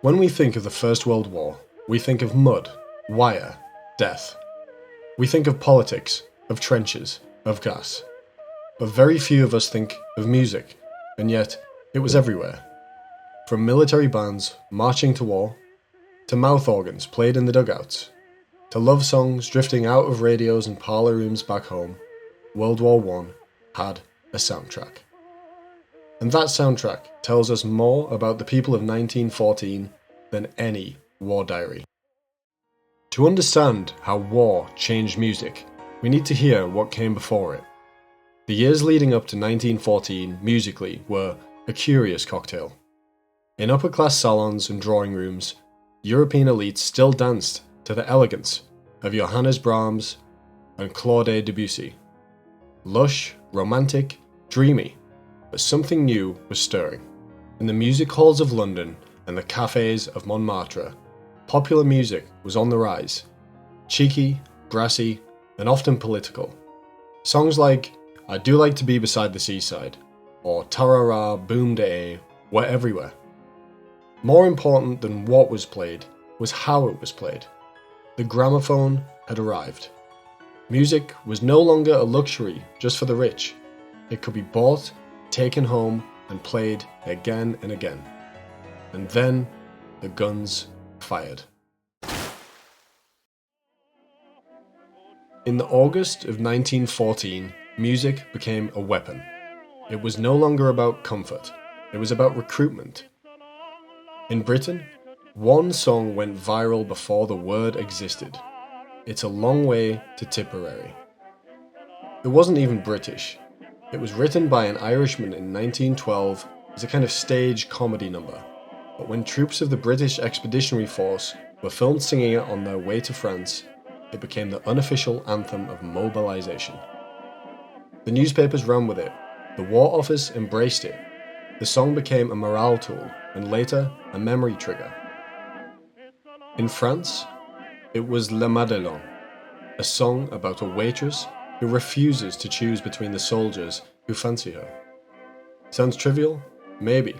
When we think of the First World War, we think of mud, wire, death. We think of politics, of trenches, of gas. But very few of us think of music, and yet it was everywhere. From military bands marching to war, to mouth organs played in the dugouts, to love songs drifting out of radios and parlour rooms back home, World War I had a soundtrack. And that soundtrack tells us more about the people of 1914 than any war diary. To understand how war changed music, we need to hear what came before it. The years leading up to 1914 musically were a curious cocktail. In upper-class salons and drawing rooms, European elites still danced to the elegance of Johannes Brahms and Claude Debussy. Lush, romantic, dreamy, but something new was stirring. In the music halls of London and the cafes of Montmartre, popular music was on the rise. Cheeky, brassy, and often political. Songs like I Do Like to Be Beside the Seaside or Tarara Boom Day were everywhere. More important than what was played was how it was played. The gramophone had arrived. Music was no longer a luxury just for the rich. It could be bought, taken home, and played again and again. And then the guns fired. In the August of 1914, music became a weapon. It was no longer about comfort, it was about recruitment. In Britain, one song went viral before the word existed. It's a Long Way to Tipperary. It wasn't even British. It was written by an Irishman in 1912 as a kind of stage comedy number. But when troops of the British Expeditionary Force were filmed singing it on their way to France, it became the unofficial anthem of mobilization. The newspapers ran with it. The War Office embraced it. The song became a morale tool and later a memory trigger. In France, it was Le Madelon, a song about a waitress who refuses to choose between the soldiers who fancy her. Sounds trivial? Maybe.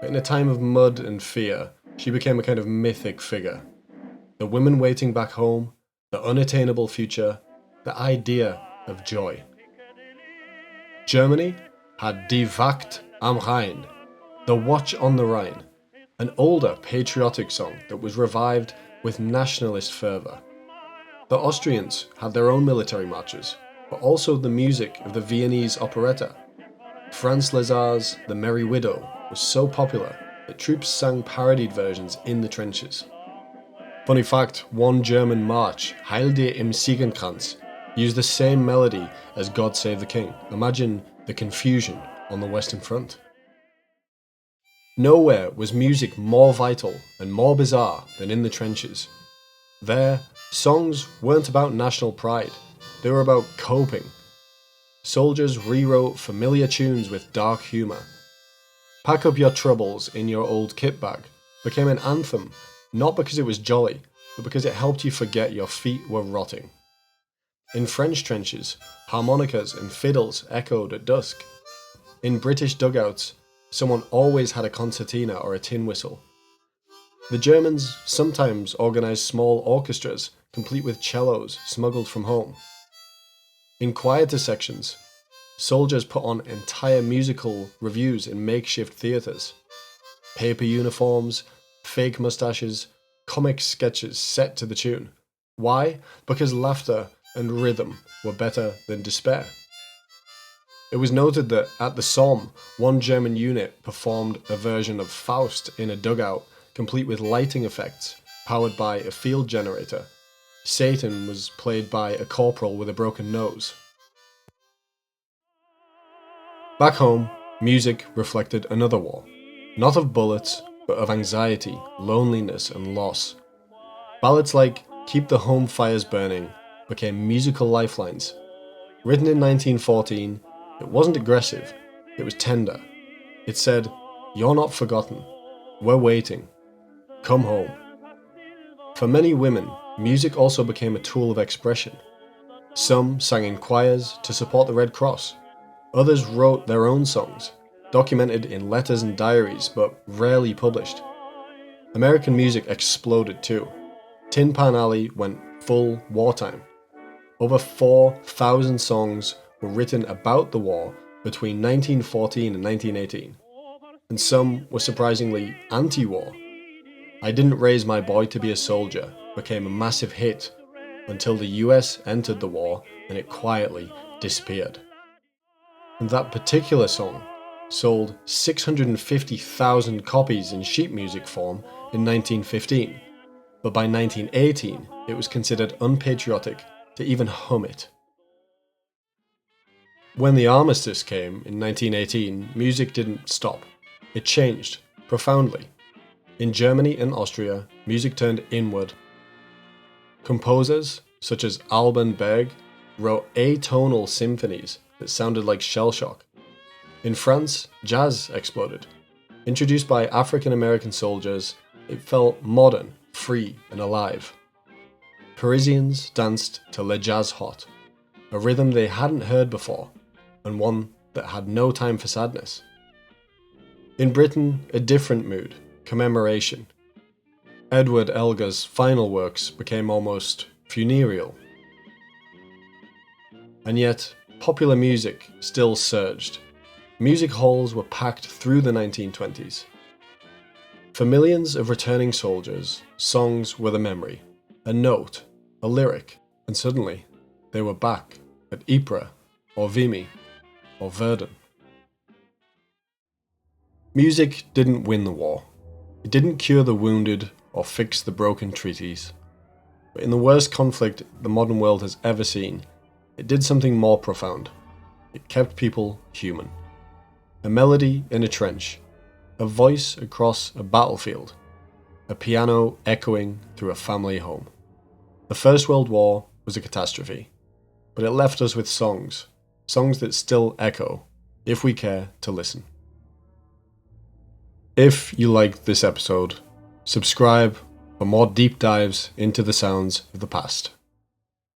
But in a time of mud and fear, she became a kind of mythic figure. The women waiting back home, the unattainable future, the idea of joy. Germany had Die Wacht am Rhein, The Watch on the Rhine, an older patriotic song that was revived with nationalist fervour. The Austrians had their own military marches, but also the music of the Viennese operetta. Franz Lizar's The Merry Widow was so popular that troops sang parodied versions in the trenches. Funny fact, one German march, Heil dir im Siegenkranz, used the same melody as God Save the King. Imagine the confusion on the Western Front. Nowhere was music more vital and more bizarre than in the trenches. There, songs weren't about national pride, they were about coping. Soldiers rewrote familiar tunes with dark humour. Pack Up Your Troubles in Your Old Kit Bag became an anthem not because it was jolly, but because it helped you forget your feet were rotting. In French trenches, harmonicas and fiddles echoed at dusk. In British dugouts, someone always had a concertina or a tin whistle. The Germans sometimes organised small orchestras, complete with cellos smuggled from home. In quieter sections, soldiers put on entire musical revues in makeshift theatres. Paper uniforms, fake moustaches, comic sketches set to the tune. Why? Because laughter and rhythm were better than despair. It was noted that at the Somme, one German unit performed a version of Faust in a dugout, complete with lighting effects, powered by a field generator. Satan was played by a corporal with a broken nose. Back home, music reflected another war. Not of bullets, but of anxiety, loneliness, and loss. Ballads like Keep the Home Fires Burning became musical lifelines. Written in 1914, it wasn't aggressive, it was tender. It said, "You're not forgotten. We're waiting. Come home." For many women, music also became a tool of expression. Some sang in choirs to support the Red Cross. Others wrote their own songs, documented in letters and diaries but rarely published. American music exploded too. Tin Pan Alley went full wartime. Over 4,000 songs were written about the war between 1914 and 1918, and some were surprisingly anti-war. I Didn't Raise My Boy to Be a Soldier became a massive hit until the US entered the war and it quietly disappeared. And that particular song sold 650,000 copies in sheet music form in 1915, but by 1918 it was considered unpatriotic to even hum it. When the armistice came in 1918, music didn't stop. It changed profoundly. In Germany and Austria, music turned inward. Composers such as Alban Berg wrote atonal symphonies that sounded like shell shock. In France, jazz exploded. Introduced by African American soldiers, it felt modern, free, and alive. Parisians danced to Le Jazz Hot, a rhythm they hadn't heard before, and one that had no time for sadness. In Britain, a different mood, commemoration. Edward Elgar's final works became almost funereal. And yet, popular music still surged. Music halls were packed through the 1920s. For millions of returning soldiers, songs were the memory, a note, a lyric, and suddenly they were back at Ypres or Vimy or Verdun. Music didn't win the war. It didn't cure the wounded or fix the broken treaties. But in the worst conflict the modern world has ever seen, it did something more profound. It kept people human. A melody in a trench, a voice across a battlefield, a piano echoing through a family home. The First World War was a catastrophe, but it left us with songs that still echo, if we care to listen. If you liked this episode, subscribe for more deep dives into the sounds of the past.